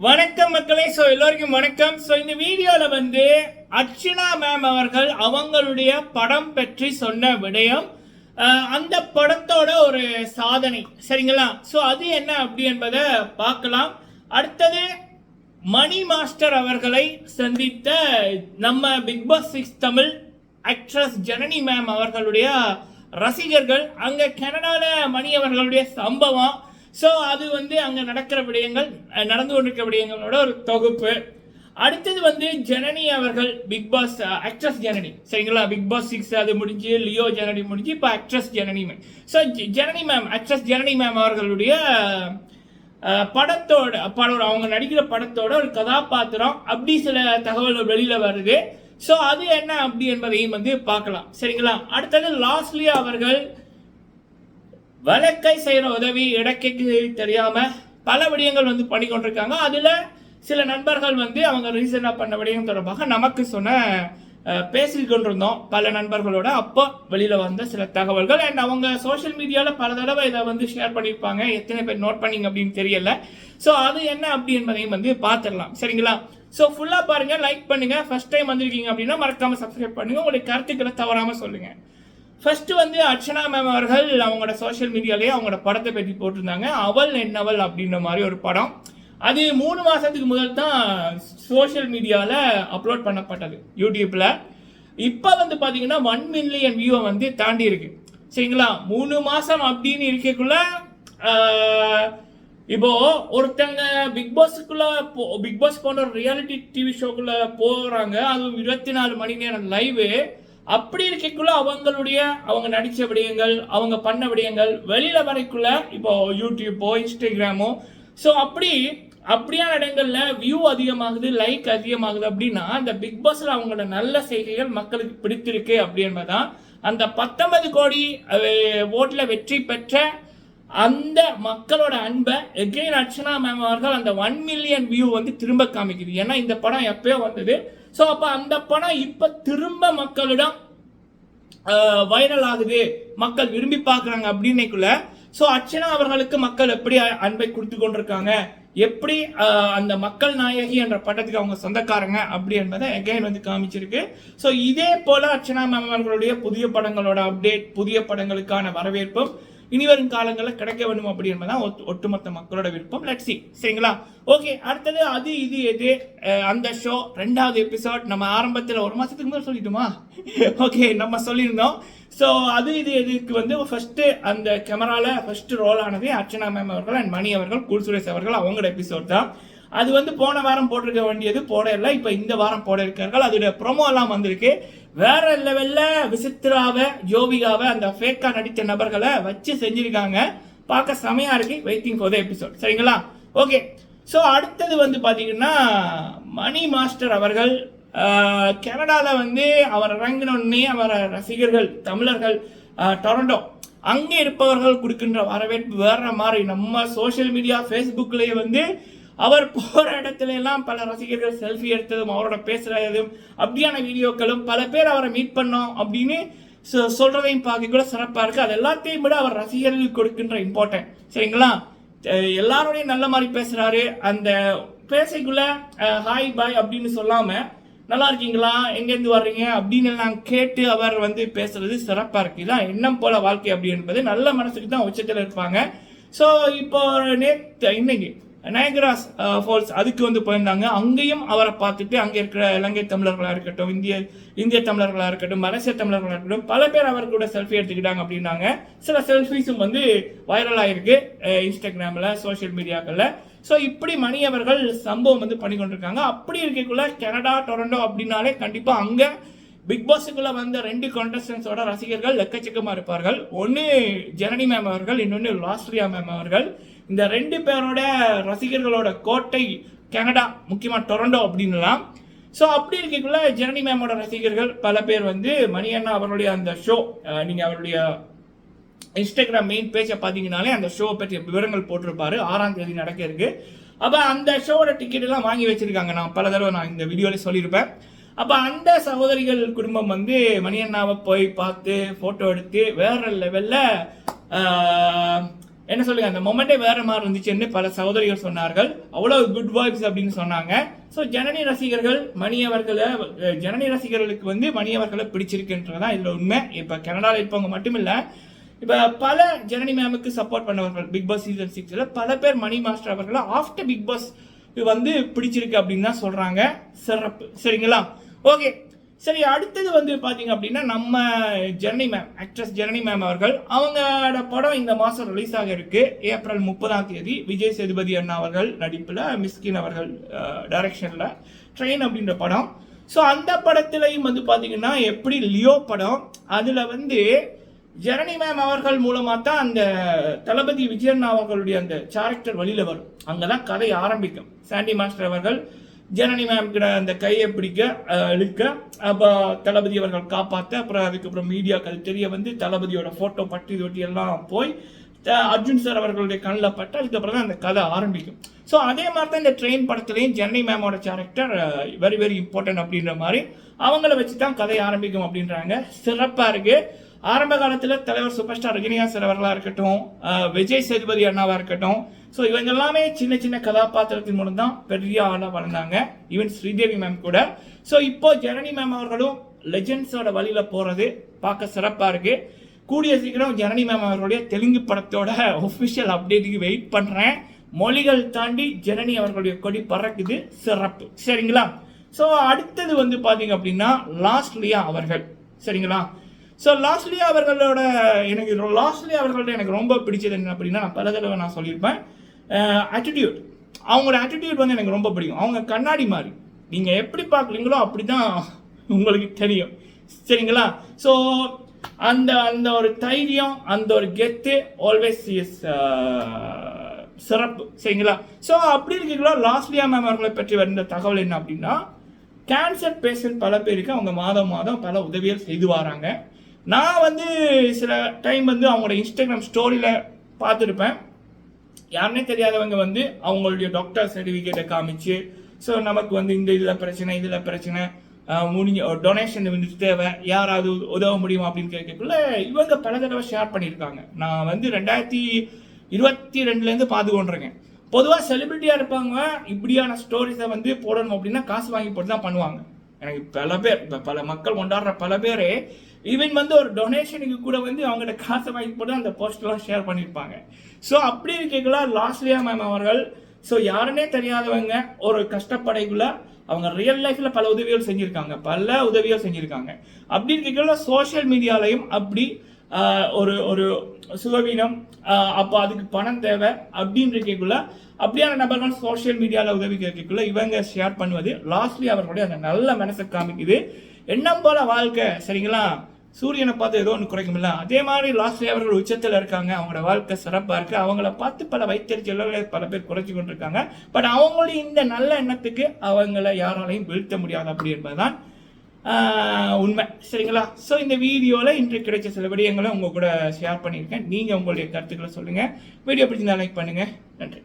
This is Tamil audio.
வணக்கம் மக்களே. எல்லோருக்கும் வணக்கம். இந்த வீடியோல அர்ச்சனா மேம் அவர்கள் அவங்களுடைய படம் பற்றி சொன்ன விடயம், அந்த படத்தோட ஒரு சாதனை, சரிங்களா? அது என்ன அப்படி என்பதை பார்க்கலாம். அடுத்தது மணி மாஸ்டர் அவர்களை சந்தித்த நம்ம Bigg Boss 6 Tamil actress Janani ma'am அவர்களுடைய ரசிகர்கள், அங்க கனடால மணி அவர்களுடைய சம்பவம். அது அங்கே நடக்கிற விடயங்கள், நடந்து கொண்டிருக்கிற விடயங்களோட ஒரு தொகுப்பு. அடுத்தது ஜனனி அவர்கள், பிக் பாஸ் ஆக்ட்ரஸ் ஜனனி, சரிங்களா? பிக் பாஸ் 6 அது முடிஞ்சு, லியோ ஜனனி முடிஞ்சு, இப்போ actress Janani ma'am. Janani ma'am, actress Janani ma'am அவர்களுடைய படத்தோட அவங்க நடிக்கிற படத்தோட ஒரு கதாபாத்திரம் அப்படி சில தகவல்கள் வெளியில வருது. அது என்ன அப்படி என்பதையும் பார்க்கலாம், சரிங்களா? அடுத்தது லாஸ்ட்லியா அவர்கள் வழக்கை செய்கிற உதவி இடக்கைக்கு தெரியாம பல விடயங்கள் பண்ணி கொண்டிருக்காங்க. அதுல சில நண்பர்கள் அவங்க ரீசெண்டாக பண்ண விடயம் தொடர்பாக நமக்கு பேசி கொண்டிருந்தோம் பல நண்பர்களோட. அப்போ வெளியில வந்த சில தகவல்கள் அண்ட் அவங்க சோஷியல் மீடியாவில் பல தடவை இதை ஷேர் பண்ணியிருப்பாங்க. எத்தனை பேர் நோட் பண்ணிங்க அப்படின்னு தெரியல. அது என்ன அப்படி என்பதையும் பார்த்துடலாம், சரிங்களா? ஃபுல்லா பாருங்க, லைக் பண்ணுங்க. ஃபர்ஸ்ட் டைம் வந்திருக்கீங்க அப்படின்னா மறக்காம சப்ஸ்கிரைப் பண்ணுங்க. உங்களுடைய கருத்துக்களை தவறாம சொல்லுங்க. ஃபர்ஸ்ட் அர்ச்சனா மேம் அவர்கள் அவங்களோட சோஷியல் மீடியாலேயே அவங்களோட படத்தை பற்றி போட்டிருந்தாங்க. அவள் என்னவள் அப்படின்ற மாதிரி ஒரு படம். அது 3 மாசத்துக்கு முதல் தான் சோஷியல் மீடியாவில் அப்லோட் பண்ணப்பட்டது யூடியூப்ல. இப்போ பார்த்தீங்கன்னா 1 மில்லியன் வியூவை தாண்டி இருக்கு, சரிங்களா? 3 மாசம் அப்படின்னு இருக்கக்குள்ள இப்போ ஒருத்தங்க பிக் பாஸ் போன்ற ஒரு ரியாலிட்டி டிவி ஷோக்குள்ள போறாங்க. அதுவும் 24 மணி நேரம் லைவ். அப்படி இருக்கக்குள்ள அவங்க நடிச்ச விடயங்கள், அவங்க பண்ண விடயங்கள் வெளியில வரைக்குள்ள இப்போ யூடியூப்போ இன்ஸ்டாகிராமோ அப்படியான இடங்கள்ல வியூ அதிகமாகுது, லைக் அதிகமாகுது. அப்படின்னா அந்த பிக் பாஸ்ல அவங்களோட நல்ல செய்திகள் மக்களுக்கு பிடித்திருக்கு அப்படி என்பதான் அந்த 19 கோடி ஓட்டுல வெற்றி பெற்ற அந்த மக்களோட அன்பை எகெயின் அர்ச்சனா மேம் அவர்கள் அந்த 1 மில்லியன் வியூ திரும்ப காமிக்குது. ஏன்னா இந்த படம் எப்பயோ வந்தது. அப்ப அந்த படம் இப்ப திரும்ப மக்களிடம் வைரல் ஆகுது, மக்கள் விரும்பி பார்க்கறாங்க அப்படின்னைக்குள்ள அர்ச்சனா அவர்களுக்கு மக்கள் எப்படி அன்பை கொடுத்து கொண்டிருக்காங்க, எப்படி அந்த மக்கள் நாயகி என்ற பட்டத்துக்கு அவங்க சொந்தக்காரங்க அப்படி என்பதை எகைன் காமிச்சிருக்கு. இதே போல அர்ச்சனா மேம் அவர்களுடைய புதிய படங்களோட அப்டேட், புதிய படங்களுக்கான வரவேற்பும் இனி வரும் காலங்களில் கிடைக்க வேண்டும் அப்படி என்பதான் ஒட்டுமொத்த மக்களோட விருப்பம். லெட்ஸ் சி, சரிங்களா? ஓகே, அடுத்தது அது இது எது அந்த ஷோ 2வது எபிசோட் நம்ம ஆரம்பத்தில் 1 மாசத்துக்கு முதல் சொல்லிட்டோமா? ஓகே, நம்ம சொல்லியிருந்தோம். அது இது எதுக்கு ஃபர்ஸ்ட் அந்த கேமரால ஃபர்ஸ்ட் ரோல் ஆனது அர்ச்சனா மேம் அவர்கள் அண்ட் மணி அவர்கள், கூல் சுரேஷ் அவர்கள், அவங்களோட எபிசோட் தான். அது போன வாரம் போட்டிருக்க வேண்டியது போடல, இப்ப இந்த வாரம் போட இருக்கார்கள். அதோட ப்ரோமோ எல்லாம் வந்திருக்கு. வேற லெவல்ல விசித்ராவை, ஜோவிகாவை, அந்த ஃபேக்கா நடித்த நபர்களை வச்சு செஞ்சிருக்காங்க. பார்க்க செமையா இருக்கு. வெயிட்டிங் ஃபார் த எபிசோட், சரிங்களா? ஓகே, அடுத்தது பாத்தீங்கன்னா மணி மாஸ்டர் அவர்கள் கனடால அவர் இறங்கினோடனே அவர ரசிகர்கள், தமிழர்கள், டொரண்டோ அங்கே இருப்பவர்கள் கொடுக்கின்ற வரவேற்பு வேற மாதிரி. நம்ம சோசியல் மீடியா ஃபேஸ்புக்லயே அவர் போற இடத்துல எல்லாம் பல ரசிகர்கள் செல்ஃபி எடுத்ததும் அவரோட பேசுறதும் அப்படியான வீடியோக்களும், பல பேர் அவரை மீட் பண்ணோம் அப்படின்னு சொல்றதையும் பார்க்க கூட சிறப்பா இருக்கு. அது எல்லாத்தையும் விட அவர் ரசிகர்களுக்கு கொடுக்கின்ற இம்பார்ட்டன்ட், சரிங்களா? எல்லாரோடையும் நல்ல மாதிரி பேசுறாரு. அந்த பேசைக்குள்ள ஹாய் பாய் அப்படின்னு சொல்லாம நல்லா இருக்கீங்களா, எங்கேருந்து வர்றீங்க அப்படின்னு எல்லாம் கேட்டு அவர் பேசுறது சிறப்பா இருக்கு. இதான் எண்ணம் போல வாழ்க்கை அப்படி என்பது நல்ல மனசுக்கு தான் உச்சத்தில் இருப்பாங்க. இப்போ இன்னைக்கு நயகராஸ் ஃபால்ஸ் அதுக்கு போயிருந்தாங்க. அங்கேயும் அவரை பார்த்துட்டு அங்கே இருக்கிற இலங்கை தமிழர்களாக இருக்கட்டும், இந்திய தமிழர்களாக இருக்கட்டும், மலேசிய தமிழர்களாக இருக்கட்டும், பல பேர் அவர் கூட செல்ஃபி எடுத்துக்கிட்டாங்க அப்படின்னாங்க. சில செல்ஃபிஸும் வைரல் ஆயிருக்கு இன்ஸ்டாகிராமில், சோசியல் மீடியாக்களில். இப்படி மணி அவர்கள் சம்பவம் பண்ணி கொண்டிருக்காங்க. அப்படி இருக்கக்குள்ள கனடா, டொரண்டோ அப்படின்னாலே கண்டிப்பா அங்க பிக் பாஸுக்குள்ள வந்த 2 கான்டெஸ்டன்ஸோட ரசிகர்கள் எக்கச்சக்கமா இருப்பார்கள். ஒன்னு ஜனனி மேம் அவர்கள், இன்னொன்னு லாஸ்ட்ரியா மேம் அவர்கள். இந்த 2 பேரோட ரசிகர்களோட கோட்டை கனடா, முக்கியமா டொரண்டோ அப்படின்லாம். அப்படி இருக்கக்குள்ள ஜனனி மேமோட ரசிகர்கள் பல பேர் மணி அண்ணா அவருடைய அந்த ஷோ, நீங்க அவருடைய இன்ஸ்டாகிராம் மெயின் பேஜை பார்த்தீங்கன்னாலே அந்த ஷோ பற்றி விவரங்கள் போட்டிருப்பாரு. 6ஆம் தேதி நடக்க இருக்கு. அப்போ அந்த ஷோவோட டிக்கெட் எல்லாம் வாங்கி வச்சிருக்காங்க. நான் பல தடவை இந்த வீடியோல சொல்லியிருப்பேன். அப்போ அந்த சகோதரிகள் குடும்பம் மணி அண்ணாவை போய் பார்த்து போட்டோ எடுத்து வேற லெவல்ல என்ன சொல்லுங்க, அந்த மொமெண்டே வேற மாதிரி இருந்துச்சுன்னு பல சகோதரிகள் சொன்னார்கள். அவ்வளவு குட் வைப்ஸ் அப்படின்னு சொன்னாங்க. ஸோ ஜனனி ரசிகர்கள் மணி அவர்களை, ஜனனி ரசிகர்களுக்கு வந்து மணி அவர்களை பிடிச்சிருக்குன்றதான் இதில் உண்மை. இப்போ கனடாவில் இருப்பவங்க மட்டும் இல்லை, இப்போ பல ஜனனி மேமுக்கு சப்போர்ட் பண்ணவர்கள் பிக் பாஸ் சீசன் 6ல் பல பேர் மணி மாஸ்டர் அவர்களை ஆஃப்டர் பிக் பாஸ் வந்து பிடிச்சிருக்கு அப்படின்னு தான் சொல்கிறாங்க. சிறப்பு, சரிங்களா? ஓகே, சரி. அடுத்தது வந்து பார்த்தீங்க அப்படின்னா நம்ம Janani ma'am, actress Janani ma'am அவர்கள், அவங்களோட படம் இந்த மாதம் ரிலீஸ் ஆக இருக்கு. ஏப்ரல் 30 விஜய் சேதுபதி அண்ணா அவர்கள் நடிப்பில், மிஸ்கின் அவர்கள் டைரக்ஷனில் ட்ரெயின் அப்படின்ற படம். ஸோ அந்த படத்துலையும் வந்து பார்த்தீங்கன்னா எப்படி லியோ படம், அதில் வந்து ஜனனி மேம் அவர்கள் மூலமாக தான் அந்த தளபதி விஜயண்ணா அவர்களுடைய அந்த கேரக்டர் வழியில் வரும். அங்கே தான் கதை ஆரம்பிக்கும். சாண்டி மாஸ்டர் அவர்கள் ஜனனி மேம் கிட்ட அந்த கையை பிடிக்க இழுக்க, அப்போ தளபதி அவர்கள் காப்பாற்ற, அப்புறம் அதுக்கப்புறம் மீடியாக்கள் தெரிய வந்து தளபதியோட ஃபோட்டோ பட்டி தொட்டி எல்லாம் போய் அர்ஜுன் சார் அவர்களுடைய கண்ணில் பட்டு அதுக்கப்புறம் தான் அந்த கதை ஆரம்பிக்கும். ஸோ அதே மாதிரி தான் இந்த ட்ரெயின் படத்துலையும் ஜனனி மேமோட கேரக்டர் வெரி வெரி இம்பார்ட்டன்ட் அப்படின்ற மாதிரி அவங்கள வச்சு தான் கதை ஆரம்பிக்கும் அப்படின்றாங்க. சிறப்பாக இருக்குது. ஆரம்ப காலத்தில் தலைவர் சூப்பர் ஸ்டார் ரஜினிகாந்த் அவர்களாக இருக்கட்டும், விஜய் சேதுபதி அண்ணாவாக இருக்கட்டும், ஸோ இவங்க எல்லாமே சின்ன சின்ன கதாபாத்திரத்தின் மூலம் தான் பெரிய ஆளாக வளர்ந்தாங்க. ஈவன் ஸ்ரீதேவி மேம் கூட. ஸோ இப்போ ஜனனி மேம் அவர்களும் லெஜெண்ட்ஸோட வழியில் போகிறது பார்க்க சிறப்பாக இருக்குது. கூடிய சீக்கிரம் ஜனனி மேம் அவர்களுடைய தெலுங்கு படத்தோட ஒஃபிஷியல் அப்டேட்டுக்கு வெயிட் பண்ணுறேன். மொழிகள் தாண்டி ஜனனி அவர்களுடைய கொடி பறக்குது. சிறப்பு, சரிங்களா? ஸோ அடுத்தது வந்து பார்த்தீங்க அப்படின்னா லாஸ்லியா அவர்கள், சரிங்களா? ஸோ லாஸ்லியா அவர்களோட எனக்கு ரொம்ப பிடிச்சது என்ன அப்படின்னா, நான் பல தடவை நான் சொல்லியிருப்பேன், ஆட்டிடியூட். அவங்களோட ஆட்டிடியூட் வந்து எனக்கு ரொம்ப பிடிக்கும். அவங்க கண்ணாடி மாதிரி, நீங்கள் எப்படி பார்க்குறீங்களோ அப்படி தான் உங்களுக்கு தெரியும், சரிங்களா? ஸோ அந்த அந்த ஒரு தைரியம், அந்த ஒரு கெத்து ஆல்வேஸ் இஸ் சிறப்பு, சரிங்களா? ஸோ அப்படி இருக்கீங்களா, லாஸ்லியா மேம் அவர்களை பற்றி வந்த தகவல் என்ன அப்படின்னா, கேன்சர் பேஷண்ட் பல பேருக்கு அவங்க மாதம் பல உதவிகள் செய்து வராங்க. நான் வந்து சில டைம் வந்து அவங்களோட இன்ஸ்டாகிராம் ஸ்டோரியில் பார்த்துருப்பேன். யாருன்னே தெரியாதவங்க வந்து அவங்களுடைய டாக்டர் சர்டிஃபிகேட்டை காமிச்சு, ஸோ நமக்கு வந்து இந்த இதில் பிரச்சனை முடிஞ்ச டொனேஷன் வந்து தேவை, யாராவது உதவ முடியுமா அப்படின்னு கேட்கக்குள்ள இவங்க பல தடவை ஷேர் பண்ணியிருக்காங்க. நான் வந்து 2022 பார்த்து கொண்டிருக்கேன். பொதுவாக செலிபிரிட்டியாக இருப்பாங்க, இப்படியான ஸ்டோரிஸை வந்து போடணும் அப்படின்னா காசு வாங்கி போட்டு தான் பண்ணுவாங்க. எனக்கு பல பேர், இப்போ பல மக்கள் கொண்டாடுற பல பேர் ஈவன் வந்து ஒரு டொனேஷனுக்கு கூட வந்து அவங்கள்ட்ட காசை வாங்கி போட்டு அந்த போஸ்ட்லாம் ஷேர் பண்ணியிருப்பாங்க. ஸோ அப்படி இருக்கலாம் லாஸ்லியா மேம் அவர்கள். ஸோ யாருன்னே தெரியாதவங்க ஒரு கஷ்டப்படைக்குள்ள அவங்க ரியல் லைஃப்பில் பல உதவிகள் செஞ்சுருக்காங்க. அப்படி இருக்கைக்குள்ள சோஷியல் மீடியாலையும் அப்படி ஒரு சுகவீனம், அப்போ அதுக்கு பணம் தேவை அப்படின்னு இருக்கக்குள்ள அப்படியான நபர்கள் சோஷியல் மீடியாவில் உதவி கேட்கக்குள்ள இவங்க ஷேர் பண்ணுவது லாஸ்ட்லி அவர்களுடைய அந்த நல்ல மனசை காமிக்குது. எண்ணம் போல வாழ்க்கை, சரிங்களா? சூரியனை பார்த்து ஏதோ ஒன்று குறைக்குமில்ல, அதே மாதிரி லாஸ்ட்லி அவர்கள் உச்சத்தில் இருக்காங்க. அவங்களோட வாழ்க்கை சிறப்பாக இருக்குது. அவங்கள பார்த்து பல வைத்தியர்களை பல பேர் குறைச்சி கொண்டிருக்காங்க. பட் அவங்களுடைய இந்த நல்ல எண்ணத்துக்கு அவங்கள யாராலையும் வீழ்த்த முடியாது அப்படி என்பதுதான் உண்மை, சரிங்களா? ஸோ இந்த வீடியோவில் இன்று கிடைச்ச சில விடயங்களை உங்கள் கூட ஷேர் பண்ணியிருக்கேன். நீங்கள் உங்களுடைய கருத்துக்களை சொல்லுங்கள். வீடியோ பிடிச்சிருந்தா லைக் பண்ணுங்கள். நன்றி.